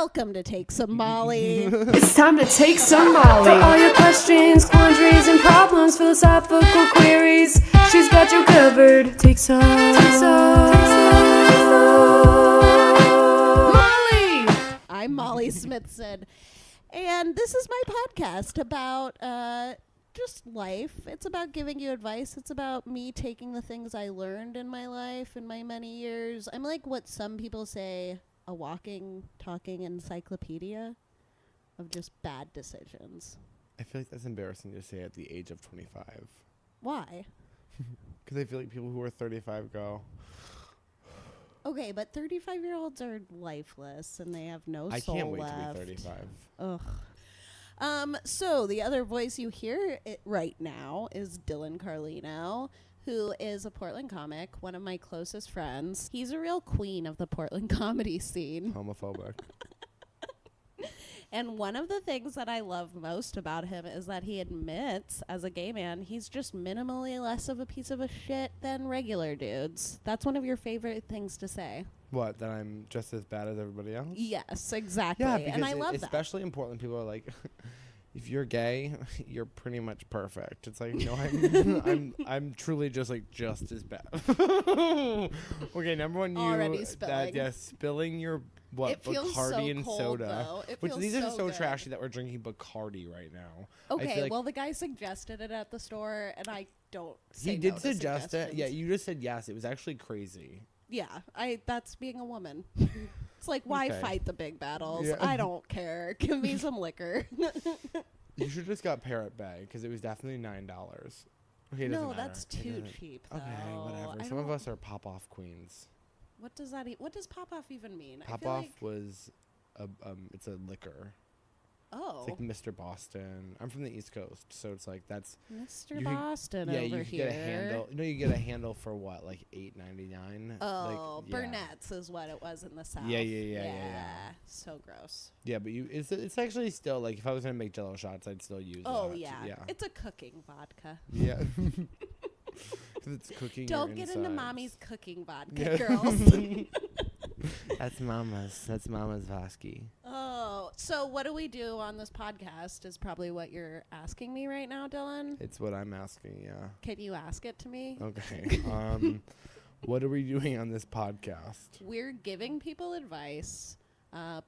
Welcome to Take Some Molly. It's time to take some Molly. For all your questions, quandaries, and problems, philosophical queries, she's got you covered. Take some. Molly! I'm Molly Smithson, and this is my podcast about just life. It's about giving you advice. It's about me taking the things I learned in my life in my many years. I'm like what some people say, a walking, talking encyclopedia of just bad decisions. I feel like that's embarrassing to say at the age of 25. Why? Because I feel like people who are 35 go, Okay, but 35-year-olds are lifeless and they have no I soul can't wait left. to be 35. Ugh. So the other voice you hear right now is Dylan Carlino, who is a Portland comic, one of my closest friends. He's a real queen of the Portland comedy scene. Homophobic. And one of the things that I love most about him is that he admits, as a gay man, he's just minimally less of a piece of a shit than regular dudes. That's one of your favorite things to say. What, that I'm just as bad as everybody else? Yes, exactly. Yeah, because and I love especially in Portland, people are like, if you're gay, you're pretty much perfect. It's like, no, I'm truly just as bad. Okay, number one, Already spilling. spilling your It feels Bacardi so and cold, soda. though. It Which feels these are so so good. trashy that we're drinking Bacardi right now. Okay, like well, the guy suggested it at the store, and I don't say he no did to suggest it. Yeah, suggestions. you just said yes. It was actually crazy. Yeah, that's being a woman. It's like, why Okay. fight the big battles? Yeah. I don't care. Give me some liquor. You should just got Parrot Bay because it was definitely $9. Okay, it doesn't No, matter. that's It too doesn't- cheap, though. Okay, whatever. I Some of don't- us are pop-off queens. What does that? What does pop-off even mean? I feel Pop-off like, was it's a liquor. oh, It's like Mr. Boston. I'm from the East Coast, so it's like that's Mr. you could- Boston yeah. over You here. get a handle. No, you get a handle for what, like $8.99. Oh, like, yeah. Burnett's is what it was in the South. Yeah. So gross. Yeah, but it's actually still like if I was gonna make Jello shots, I'd still use. Oh that. yeah, it's a cooking vodka. Yeah. 'Cause it's cooking. Don't your get into insides. mommy's cooking vodka, Yeah. girls. That's mama's Vosky. Oh, so what do we do on this podcast is probably what you're asking me right now, Dylan. It's what I'm asking. Yeah. Can you ask it to me? Okay. What are we doing on this podcast? We're giving people advice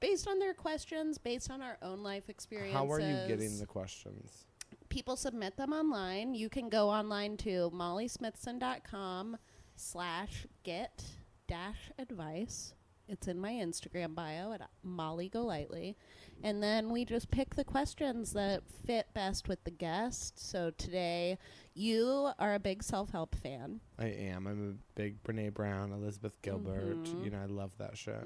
based on their questions, based on our own life experiences. How are you getting the questions? People submit them online. You can go online to mollysmithson.com/get-advice. It's in my Instagram bio at Molly Go Lightly. And then we just pick the questions that fit best with the guest. So today, you are a big self-help fan. I am. I'm a big Brené Brown, Elizabeth Gilbert. Mhm. You know, I love that shit.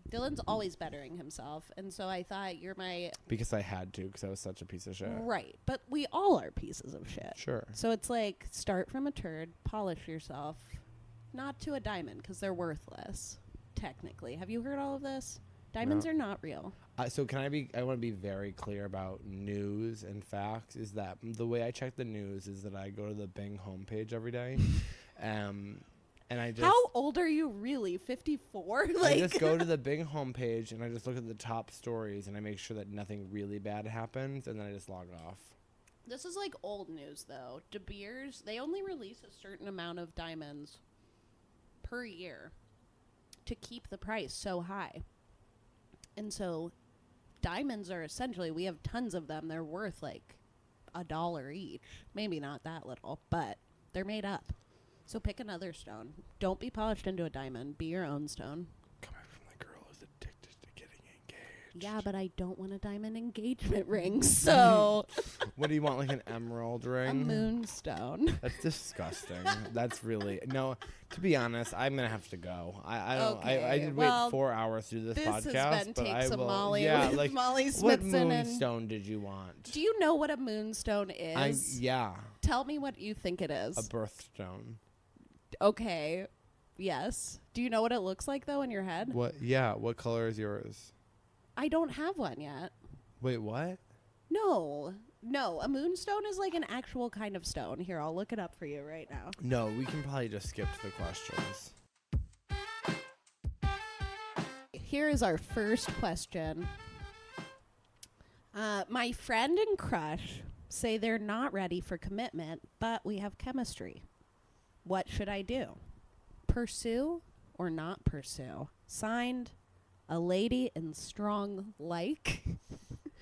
Dylan's always bettering himself. And so I thought you're my... Because I had to, because I was such a piece of shit. Right. But we all are pieces of shit. Sure. So it's like, start from a turd, polish yourself, not to a diamond, because they're worthless, technically. Have you heard all of this? Diamonds No. are not real. So I want to be very clear about news and facts, is that the way I check the news is that I go to the Bing homepage every day. And I just... How old are you really? 54? I just go to the Bing homepage and I just look at the top stories and I make sure that nothing really bad happens and then I just log off. This is like old news, though. De Beers, they only release a certain amount of diamonds per year to keep the price so high. And so diamonds are essentially, we have tons of them. They're worth like $1 each. Maybe not that little, but they're made up. So pick another stone. Don't be polished into a diamond. Be your own stone. Coming from the girl who's addicted to getting engaged. Yeah, but I don't want a diamond engagement ring. So What do you want, like an emerald ring? a moonstone. That's disgusting. That's really... No, to be honest, I'm going to have to go. I don't... I Okay, did well, wait 4 hours to do this podcast. This has been but Take I Some will, Molly yeah, with like, Molly what Smithson. And moonstone did you want? do you know what a moonstone is? Yeah, Tell me what you think it is. a birthstone. Okay. Yes. Do you know what it looks like, though, in your head? What? Yeah, what color is yours? I don't have one yet. Wait, what? No. A moonstone is like an actual kind of stone. Here, I'll look it up for you right now. No, we can probably just skip to the questions. here is our first question. My friend and crush say they're not ready for commitment, but we have chemistry. What should I do? Pursue or not pursue? Signed, a lady in strong like.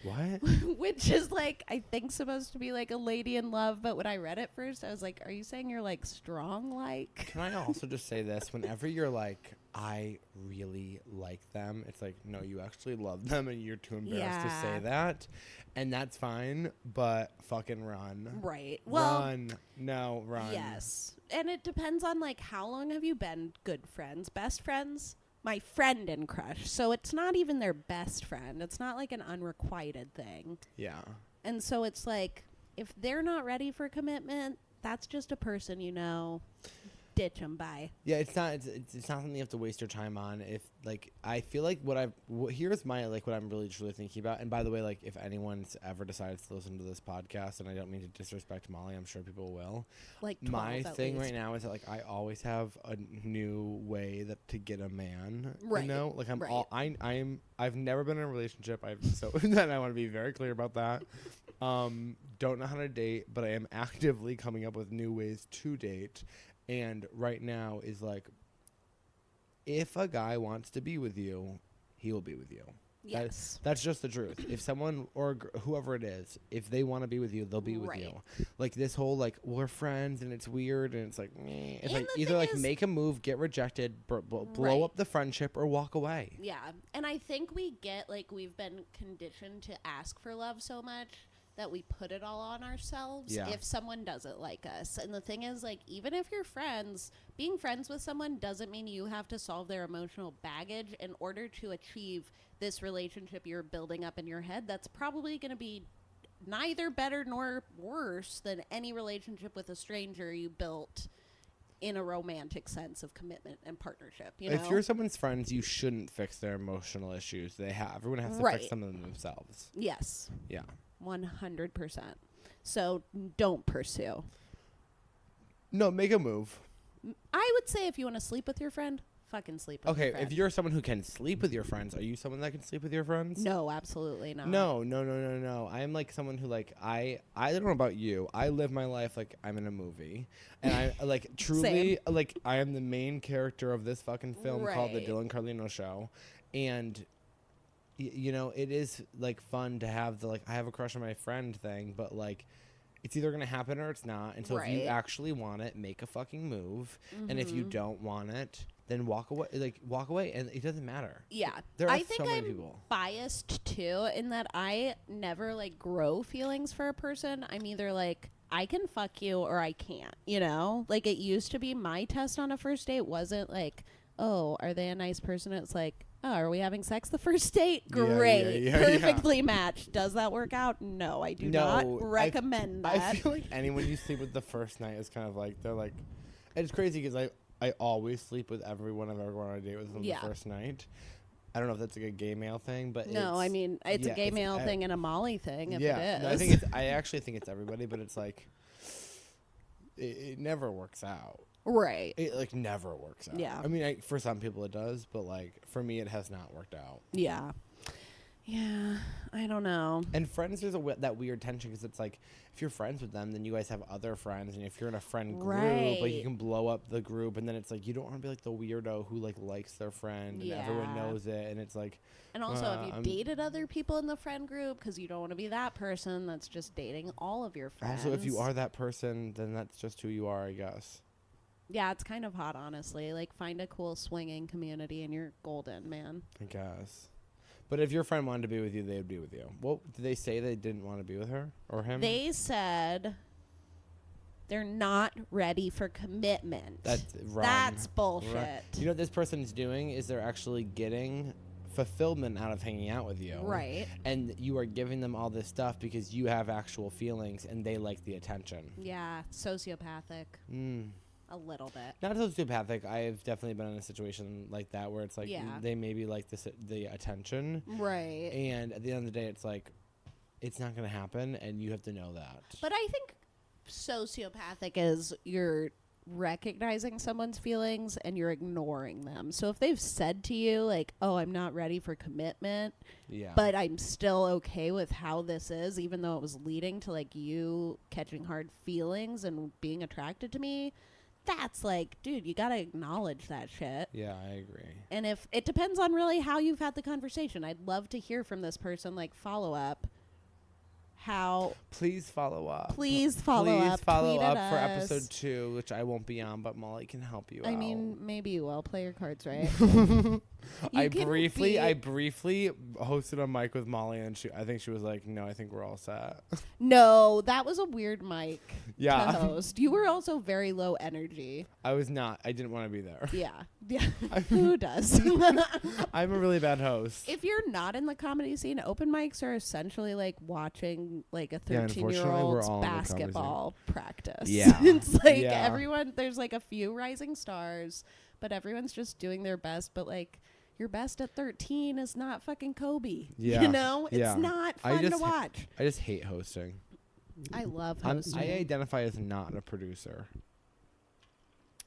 What? Which is like, I think supposed to be like a lady in love, but when I read it first, I was like, are you saying you're like strong like? Can I also just say this? Whenever you're like, I really like them, it's like, no, you actually love them and you're too embarrassed to say that. And that's fine, but fucking run. Right. Well, run. No, run. Yes. And it depends on like how long have you been good friends, best friends? My friend and crush. So it's not even their best friend. It's not like an unrequited thing. Yeah. And so it's like, if they're not ready for commitment, that's just a person, you know, ditch them by. Yeah, it's not something you have to waste your time on. If like, I feel like here's my like what I'm really truly thinking about. And by the way, like if anyone's ever decides to listen to this podcast, and I don't mean to disrespect Molly, I'm sure people will. Like 12 my at thing least. right now is that like I always have a new way to get a man. Right. You know, like Right. I've never been in a relationship. That I want to be very clear about that. Don't know how to date, but I am actively coming up with new ways to date. And right now is like, if a guy wants to be with you, he will be with you. Yes. That's just the truth. If someone or whoever it is, if they want to be with you, they'll be with Right. you. Like this whole like we're friends and it's weird and it's like meh. It's And like the either thing like is- make a move, get rejected, blow Right. up the friendship, or walk away. Yeah. And I think we get like we've been conditioned to ask for love so much that we put it all on ourselves Yeah. if someone doesn't like us. And the thing is, like, even if you're friends, being friends with someone doesn't mean you have to solve their emotional baggage in order to achieve this relationship you're building up in your head. That's probably going to be neither better nor worse than any relationship with a stranger you built in a romantic sense of commitment and partnership. You know? If you're someone's friends, you shouldn't fix their emotional issues. Everyone has to Right. fix some of them themselves. Yes. Yeah. 100%. So don't pursue. No, make a move. I would say if you want to sleep with your friend, fucking sleep with Okay, your friend. if you're someone who can sleep with your friends, are you someone that can sleep with your friends? No, absolutely not. No. I am like someone who like I don't know about you. I live my life like I'm in a movie, and I like truly like I am the main character of this fucking film called The Right. Dylan Carlino Show, and you know it is like fun to have the like I have a crush on my friend thing, but like it's either gonna happen or it's not. And so if you Right. actually want it, make a fucking move, and if you Mhm. don't want it, then walk away. Like walk away, and it doesn't matter. Yeah. There are I think so many I'm people. biased too in that I never like grow feelings for a person. I'm either like I can fuck you or I can't, you know? Like it used to be my test on a first date wasn't like, oh, are they a nice person? It's like, oh, are we having sex the first date? Yeah, yeah, Great. yeah. Perfectly matched. Does that work out? No, I do not No, recommend that. I feel like anyone you sleep with the first night is kind of like they're like, and it's crazy because I always sleep with everyone I've ever gone on a date with on Yeah. the first night. I don't know if that's like a gay male thing, but No, I mean it's yeah, a gay it's- male thing and a Molly thing. If yeah, it is, no, I think I actually think it's everybody, but it's like it never works out. right. It like never works out. Yeah. I mean, for some people it does, but like for me, it has not worked out. Yeah. Yeah. I don't know. And friends, there's that weird tension because it's like if you're friends with them, then you guys have other friends, and if you're in a friend group, like you Right. can blow up the group, and then it's like you don't want to be like the weirdo who like likes their friend and everyone Yeah. knows it, and it's like And also, have you I'm- dated other people in the friend group? Because you don't want to be that person that's just dating all of your friends. also if you are that person, then that's just who you are, I guess. Yeah, it's kind of hot, honestly. Like, find a cool swinging community and you're golden, man. I guess. But if your friend wanted to be with you, they would be with you. Well, did they say they didn't want to be with her or him? They said they're not ready for commitment. That's wrong. That's bullshit. Right. You know what this person's doing is they're actually getting fulfillment out of hanging out with you. Right. And you are giving them all this stuff because you have actual feelings and they like the attention. Yeah, sociopathic. A little bit. Not sociopathic. I've definitely been in a situation like that where it's like Yeah. they maybe like the attention. Right. And at the end of the day, it's like it's not going to happen and you have to know that. But I think sociopathic is you're recognizing someone's feelings and you're ignoring them. So if they've said to you like, "Oh, I'm not ready for commitment, but I'm still okay with how this is, even though it was leading to like you catching hard feelings and being attracted to me," that's like, dude, you got to acknowledge that shit. Yeah, I agree. And if it depends on really how you've had the conversation. I'd love to hear from this person, like follow up. Please follow up. Please follow up. Follow Tweet up at for us. episode 2, which I won't be on, but Molly can help you out. I mean, maybe you will. Play your cards right. I briefly hosted a mic with Molly, and I think she was like, "No, I think we're all set." No, that was a weird mic to Yeah. host. You were also very low energy. I was not. I didn't want to be there. Yeah. Who does? I'm a really bad host. If you're not in the comedy scene, open mics are essentially like watching like a unfortunately, 13-year-old's we're all in the comedy scene. basketball practice. Yeah. It's like Yeah. everyone, there's like a few rising stars, but everyone's just doing their best. But like, your best at 13 is not fucking Kobe. Yeah. You know? Yeah. It's not fun to watch. I just hate hosting. I love hosting. I identify as not a producer.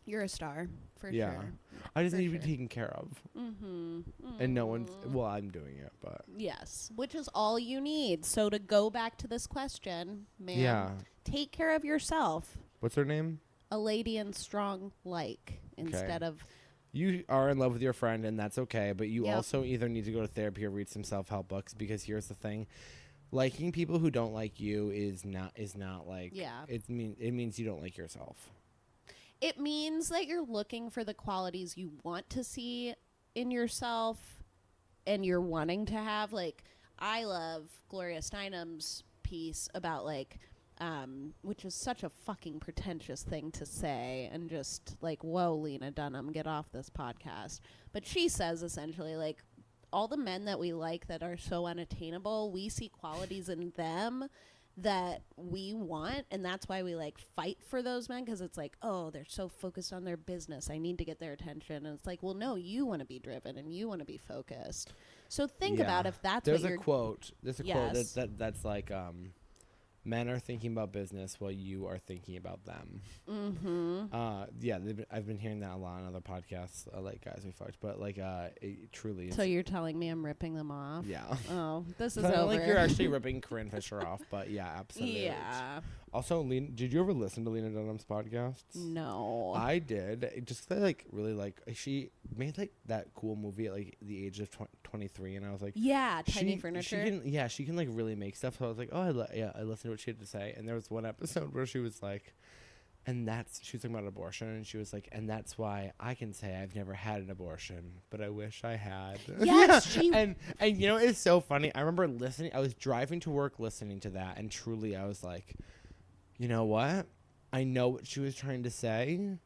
You're a star, for Yeah. sure. I just For need to be sure. taken care of. Mm-hmm. And no one's... Well, I'm doing it, but... Yes, which is all you need. So to go back to this question, ma'am, Yeah. take care of yourself. What's her name? A lady in strong like instead of... You are in love with your friend, and that's okay, but you Yep. also either need to go to therapy or read some self-help books, because here's the thing. Liking people who don't like you is not like... Yeah. It means you don't like yourself. It means that you're looking for the qualities you want to see in yourself and you're wanting to have. Like, I love Gloria Steinem's piece about, like, which is such a fucking pretentious thing to say and just, like, whoa, Lena Dunham, get off this podcast. But she says, essentially, like, all the men that we like that are so unattainable, we see qualities in them that we want, and that's why we like fight for those men, because it's like, oh, they're so focused on their business, I need to get their attention. And it's like, well, no, you want to be driven and you want to be focused. So think about if that's There's what a you're... quote. There's a Yes. quote that's like, men are thinking about business while you are thinking about them. Mm-hmm. Yeah, I've been hearing that a lot on other podcasts, like Guys We Fucked, but like, it truly is. So you're telling me I'm ripping them off? Yeah. Oh, this is It's not over. like you're actually ripping Corinne Fisher off, but yeah, absolutely. Yeah. Also, did you ever listen to Lena Dunham's podcasts? No. I did. Just 'cause I like really like, she made like that cool movie at like the age of 23, and I was like, Yeah, Tiny Furniture. She can like really make stuff. So I was like, oh, I listened to what she had to say. And there was one episode where she was like, she was talking about abortion, and she was like, and that's why I can say I've never had an abortion, but I wish I had. Yes, and you know, it's so funny. I remember listening. I was driving to work listening to that, and truly, I was like, you know what? I know what she was trying to say.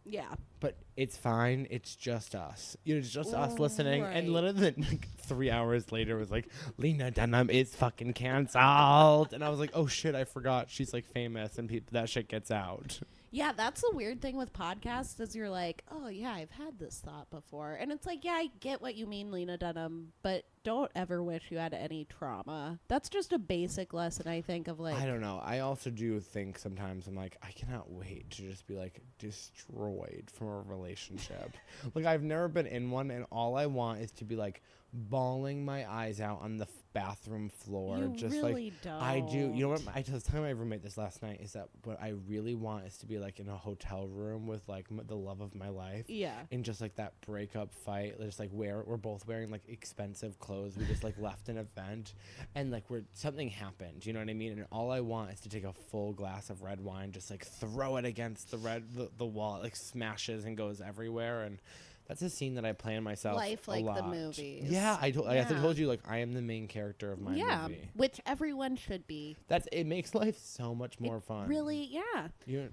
Yeah. But it's fine. It's just us. You know, it's just us listening. Right. And literally like 3 hours later, it was like, Lena Dunham is fucking canceled. And I was like, oh shit, I forgot. She's like famous, and that shit gets out. Yeah, that's the weird thing with podcasts is you're like, oh, yeah, I've had this thought before. And it's like, yeah, I get what you mean, Lena Dunham, but don't ever wish you had any trauma. That's just a basic lesson, I think, of like... I don't know. I also do think sometimes I'm like, I cannot wait to just be like destroyed from a relationship. Like, I've never been in one, and all I want is to be like bawling my eyes out on the bathroom floor. You just really like don't. I do. You know what? I was telling my roommate this last night, is that what I really want is to be like in a hotel room with like the love of my life. Yeah. In just like that breakup fight, just like we're both wearing like expensive clothes. We just like left an event, and like something happened. You know what I mean? And all I want is to take a full glass of red wine, just like throw it against the wall. It like smashes and goes everywhere. And that's a scene that I plan myself. Life a like lot. the movies. Yeah, I Yeah. told you, like, I am the main character of my movie. Which everyone should be. It makes life so much more fun. Really, yeah. Yeah.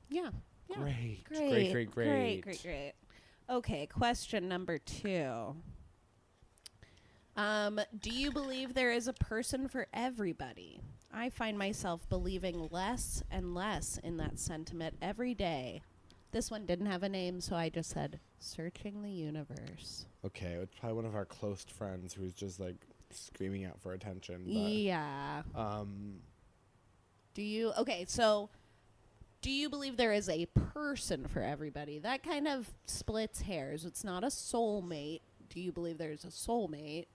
Yeah. Great. Great. Okay, question number 2. Do you believe there is a person for everybody? I find myself believing less and less in that sentiment every day. This one didn't have a name, so I just said, searching the universe. Okay, it's probably one of our close friends who's just like screaming out for attention. But, Yeah. Do you... Okay, so Do you believe there is a person for everybody? That kind of splits hairs. It's not a soulmate. Do you believe there's a soulmate?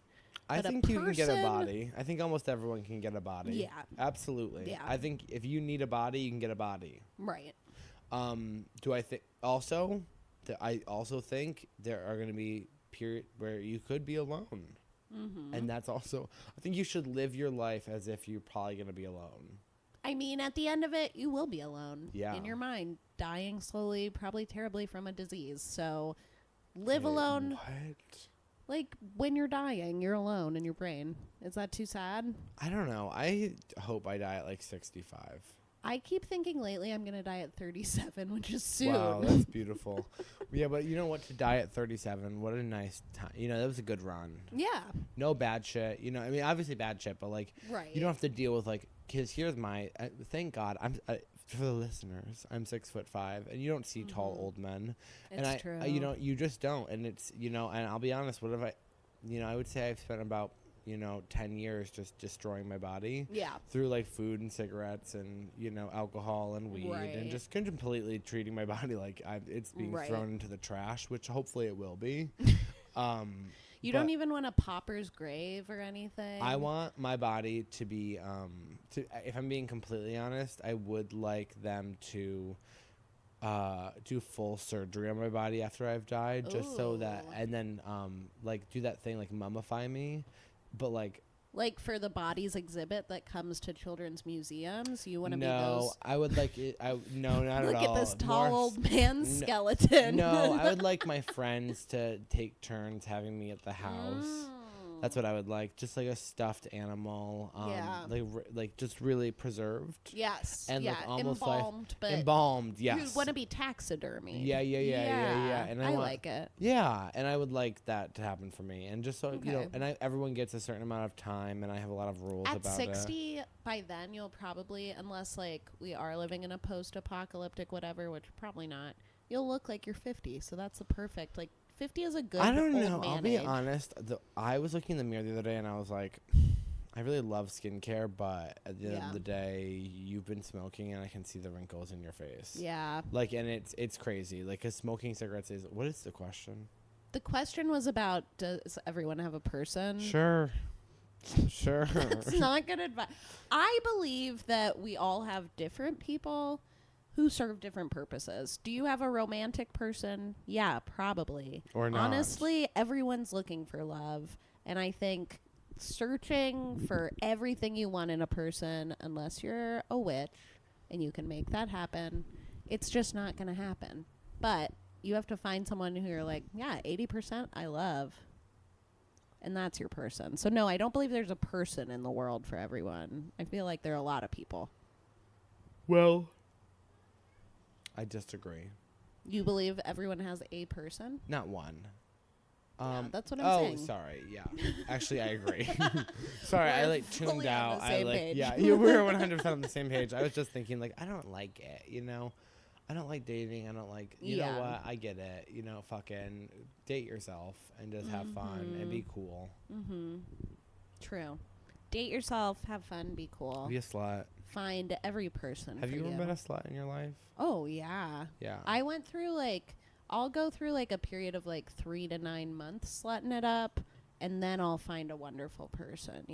I But a think you can get a person- body. I think almost everyone can get a body. Yeah. Absolutely. Yeah. I think if you need a body, you can get a body. Right. Do I think also that I also think there are going to be period where you could be alone. Mm-hmm. And that's also, I think you should live your life as if you're probably going to be alone. I mean, at the end of it, you will be alone. Yeah. In your mind, dying slowly, probably terribly from a disease. So live alone. What? Like, when you're dying, you're alone in your brain. Is that too sad? I don't know. I hope I die at like 65. I keep thinking lately I'm going to die at 37, which is soon. Wow, that's beautiful. Yeah, but you know what? To die at 37, what a nice time. You know, that was a good run. Yeah. No bad shit. You know, I mean, obviously bad shit, but like, Right. you don't have to deal with like, because here's my, thank God, for the listeners, I'm 6'5", and you don't see tall old men. It's and true. you know, you just don't. And it's, you know, and I'll be honest, what if I would say I've spent about, 10 years just destroying my body. Yeah. Through like food and cigarettes and, alcohol and weed Right. and just completely treating my body like it's being Right. thrown into the trash, which hopefully it will be. You but don't even want a pauper's grave or anything? I want my body to be, if I'm being completely honest, I would like them to do full surgery on my body after I've died, just so that, Ooh. and then like do that thing like mummify me, but like for the bodies exhibit that comes to children's museums, you want to be no, those. I would like it. No, not Look at all. at this tall More old man skeleton. No, I would like my friends to take turns having me at the house. That's what I would like, just like a stuffed animal, Yeah. like just really preserved. Yes. And, yeah. like, almost embalmed, but Embalmed, yes. you want to be taxidermy. Yeah. And I want, like it. Yeah, and I would like that to happen for me, and just so Okay. and everyone gets a certain amount of time, and I have a lot of rules At about it. 60, by then you'll probably, unless like we are living in a post-apocalyptic whatever, which probably not, you'll look like you're 50. So that's the perfect 50 is a good. I don't old know. man I'll be age. honest. I was looking in the mirror the other day, and I was like, I really love skincare, but at the end Yeah. of the day, you've been smoking, and I can see the wrinkles in your face. Yeah. Like, and it's crazy. Like, 'cause smoking cigarettes is. What is the question? The question was about, does everyone have a person? Sure. It's not good advice. I believe that we all have different people who serve different purposes. Do you have a romantic person? Yeah, probably. Or not. Honestly, everyone's looking for love. And I think searching for everything you want in a person, unless you're a witch and you can make that happen, it's just not going to happen. But you have to find someone who you're like, yeah, 80% I love. And that's your person. So no, I don't believe there's a person in the world for everyone. I feel like there are a lot of people. Well, I disagree. You believe everyone has a person? Not one. Yeah, that's what I'm saying. Oh, sorry. Yeah. Actually, I agree. Sorry, I We're tuned fully on out. the same I page. yeah, you were 100% on the same page. I was just thinking I don't like it, I don't like dating. I don't like, you know what? I get it. Fucking date yourself and just have fun and be cool. Mm-hmm. True. Date yourself, have fun, be cool. Be a slut. Find every person. Have for you ever been a slut in your life? Oh, yeah. Yeah. I went through I'll go through a period of 3 to 9 months slutting it up, and then I'll find a wonderful person,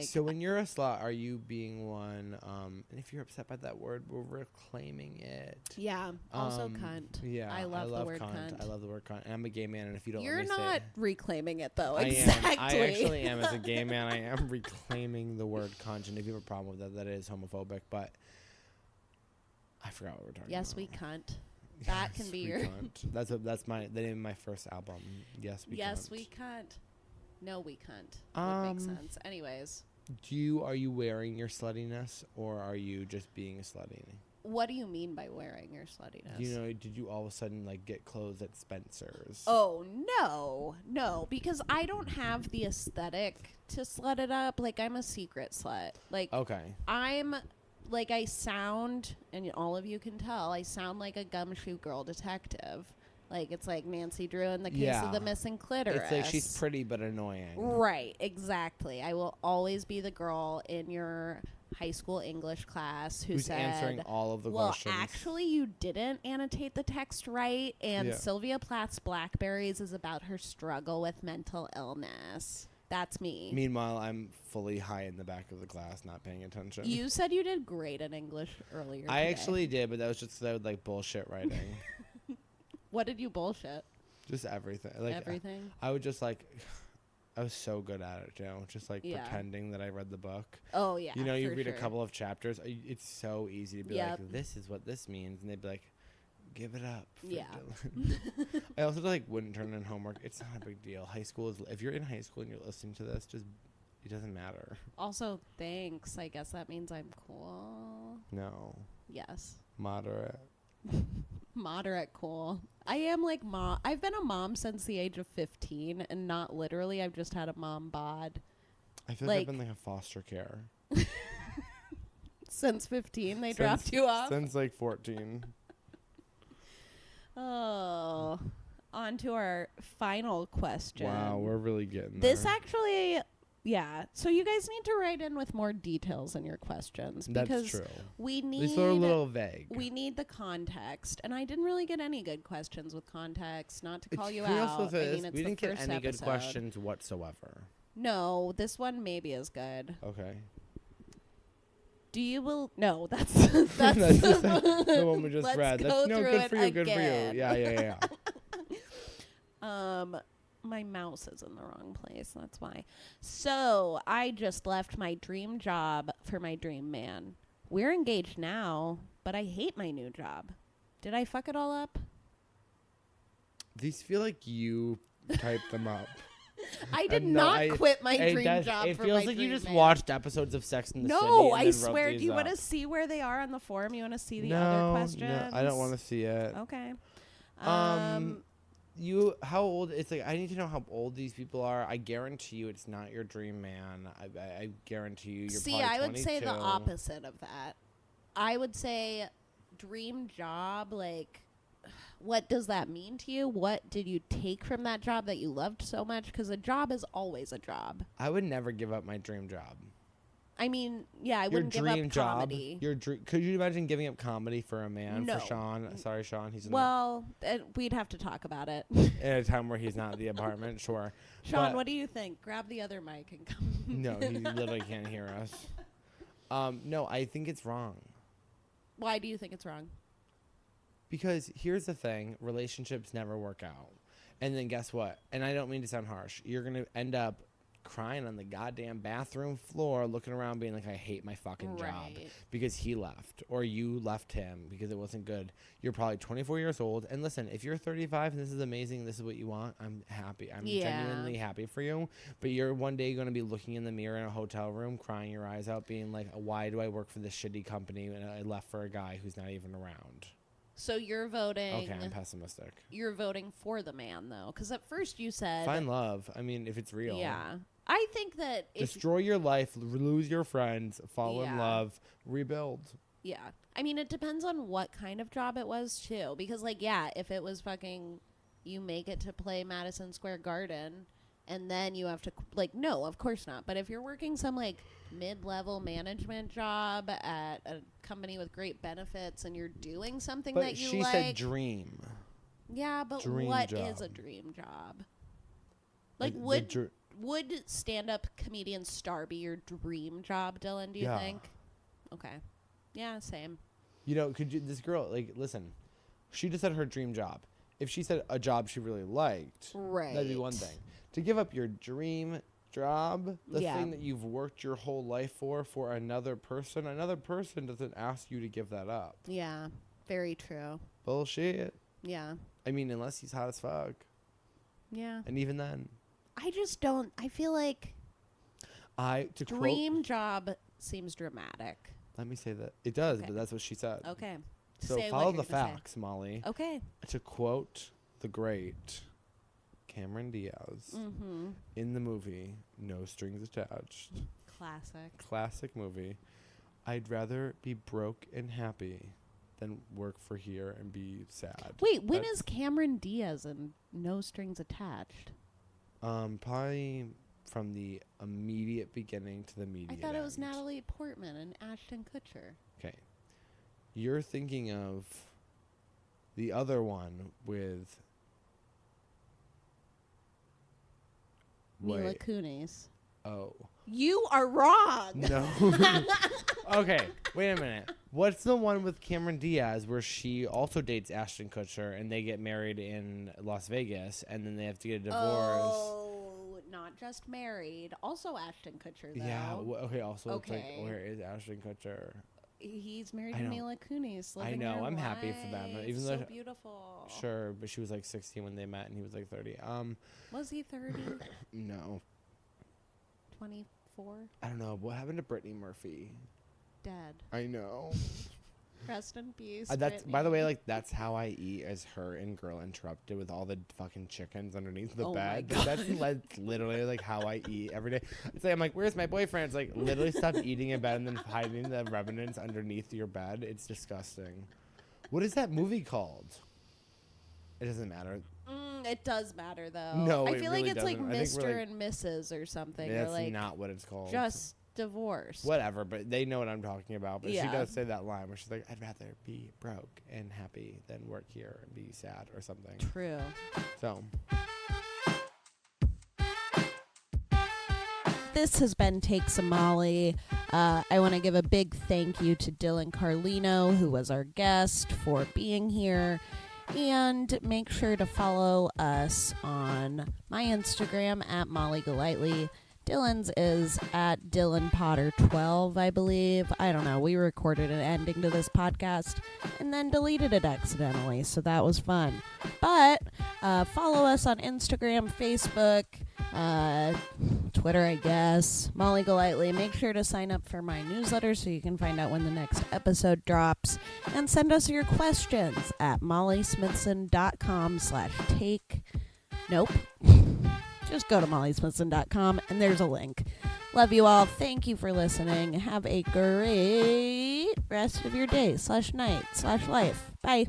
So when you're a slut, are you being one, and if you're upset by that word, we're reclaiming it. Yeah. Also cunt. Yeah. I love the word cunt. I love the word cunt. And I'm a gay man, and if you don't You're let me not say it, reclaiming it, though. I Exactly. am. I actually am. As a gay man, I am reclaiming the word cunt, and if you have a problem with that, that is homophobic, but I forgot what we're talking Yes, about. we cunt. That can be we your... cunt. That's the name of my first album. Yes, we Yes, cunt. we cunt. No, we cunt. Would make sense. Anyways. Are you wearing your sluttiness, or are you just being slutty? What do you mean by wearing your sluttiness? Did you all of a sudden get clothes at Spencer's? Oh, no, because I don't have the aesthetic to slut it up. I'm a secret slut. Okay. I'm, I sound, and all of you can tell, I sound like a gumshoe girl detective. It's like Nancy Drew in the case of the missing clitoris. It's like she's pretty but annoying. Right, exactly. I will always be the girl in your high school English class who Who's said, answering all of the well, questions. actually, you didn't annotate the text right, and Yeah. Sylvia Plath's Blackberries is about her struggle with mental illness. That's me. Meanwhile, I'm fully high in the back of the class, not paying attention. You said you did great in English earlier I today. actually did, but that was just 'cause I would like bullshit writing. What did you bullshit? Just everything. Like Everything? I would just like, I was so good at it, just like Yeah. pretending that I read the book. Oh, yeah. You know, you for read sure. a couple of chapters. It's so easy to be Yep. like, this is what this means, and they'd be like, give it up. For Yeah. Dylan. I also like wouldn't turn in homework. It's not a big deal. High school is. If you're in high school and you're listening to this, just it doesn't matter. Also, thanks. I guess that means I'm cool. No, Yes. moderate. Moderate cool. I am like I've been a mom since the age of 15, and not literally. I've just had a mom bod I feel like I've Like- been like a foster care since 15. They Since- dropped you off. since like 14. Oh, on to our final question. Wow, we're really getting This there. actually, yeah. So you guys need to write in with more details in your questions That's because true. we These are a need little vague. we need the context, and I didn't really get any good questions with context. Not to call you Can we also out. say I this? mean, it's We the didn't get first any good episode. questions whatsoever. No, this one maybe is good. Okay. Do you will no? That's That's that's the one we just Let's read. go That's no through good it for you. Good for again. you. Yeah. My mouse is in the wrong place. That's why. So I just left my dream job for my dream man. We're engaged now, but I hate my new job. Did I fuck it all up? These feel like you typed them up. I did No, not quit my dream job It for feels my like you dream just man. watched episodes of Sex and the City. No, and I then wrote swear. Do these you want to up. see where they are on the form? You want to see the other questions? No, I don't want to see it. Okay. How old? It's like I need to know how old these people are. I guarantee you, it's not your dream man. I guarantee you, you're See, probably I would say the 22. opposite of that. I would say dream job, like, what does that mean to you? What did you take from that job that you loved so much? Because a job is always a job. I would never give up my dream job. I mean, yeah, I Your wouldn't give dream up job. comedy. Your could you imagine giving up comedy for a man? No. For Sean? Sorry, Sean. He's in Well, we'd have to talk about it. at a time where he's not at the apartment. Sure. Sean, But- what do you think? Grab the other mic and come. No, he literally can't hear us. No, I think it's wrong. Why do you think it's wrong? Because here's the thing, relationships never work out. And then guess what? And I don't mean to sound harsh. You're going to end up crying on the goddamn bathroom floor, looking around being like, I hate my fucking job Right. because he left or you left him because it wasn't good. You're probably 24 years old. And listen, if you're 35 and this is amazing, this is what you want, I'm happy. I'm Yeah. genuinely happy for you. But you're one day going to be looking in the mirror in a hotel room, crying your eyes out, being like, why do I work for this shitty company and I left for a guy who's not even around? So you're voting. Okay, I'm pessimistic. You're voting for the man, though, because at first you said Find love. I mean, if it's real. Yeah, I think that if Destroy your life, lose your friends, fall in Yeah. love, rebuild. yeah, I mean it depends on what kind of job it was too, because like yeah, if it was fucking you make it to play Madison Square Garden, and then you have to like no, of course not. But if you're working some like mid-level management job at a company with great benefits and you're doing something But that you she like, said dream. yeah, but dream what is a job. dream job? Like the would stand-up comedian star be your dream job, Dylan, do you Yeah. think? Okay. Yeah, same. You know, could you, this girl, like, listen, she just said her dream job. If she said a job she really liked, that'd be one Right. thing. To give up your dream job, the Yeah. thing that you've worked your whole life for another person doesn't ask you to give that up. Yeah, very true. Bullshit. Yeah. I mean, unless he's hot as fuck. Yeah. And even then, I just don't, I feel like to dream job seems dramatic. let me say that. It does, Okay. but that's what she said. Okay. So Say what follow you're the gonna say. facts, Molly. Okay. To quote the great Cameron Diaz Mm-hmm. in the movie No Strings Attached, Classic. classic movie, I'd rather be broke and happy than work for here and be sad. Wait, when That's- is Cameron Diaz in No Strings Attached? Probably from the immediate beginning to the immediate I thought it was end. Natalie Portman and Ashton Kutcher. Okay. You're thinking of the other one with... Mila Wait. Kunis. Oh. You are wrong. No. Okay, wait a minute. What's the one with Cameron Diaz where she also dates Ashton Kutcher and they get married in Las Vegas and then they have to get a divorce? Oh, not just married. Also Ashton Kutcher, though. Yeah. Okay. Also, it's like, Okay. where is Ashton Kutcher? He's married I to know. Mila Kunis. I living know. her I'm happy for them. life. Even so though beautiful. Sure, but she was like 16 when they met and he was like 30. Was he 30? No. 24? I don't know. What happened to Brittany Murphy? Dead. I know. Rest in peace. That's by the Brittany. way, like that's how I eat as her in Girl Interrupted with all the fucking chickens underneath the Oh my bed. God. That's literally like how I eat every day. It's like I'm like, where's my boyfriend? It's like literally stop eating in bed and then hiding the remnants underneath your bed. It's disgusting. What is that movie called? It doesn't matter. It does matter, though. No, I it feel really like it's like doesn't. I think we're, Mr. like- and Mrs. or something. That's or like not what it's called. just divorced. Whatever, but they know what I'm talking about. But she Yeah. does say that line where she's like, I'd rather be broke and happy than work here and be sad or something. True. So, This has been Take Some Molly. I want to give a big thank you to Dylan Carlino, who was our guest, for being here. And make sure to follow us on my Instagram at Molly Golightly. Dylan's is at DylanPotter12, I believe. I don't know. We recorded an ending to this podcast and then deleted it accidentally, so that was fun. But follow us on Instagram, Facebook, Twitter, I guess. Molly Golightly. Make sure to sign up for my newsletter so you can find out when the next episode drops. And send us your questions at mollysmithson.com/take. Nope. Just go to mollysmithson.com and there's a link. Love you all. Thank you for listening. Have a great rest of your day /night/life. Bye.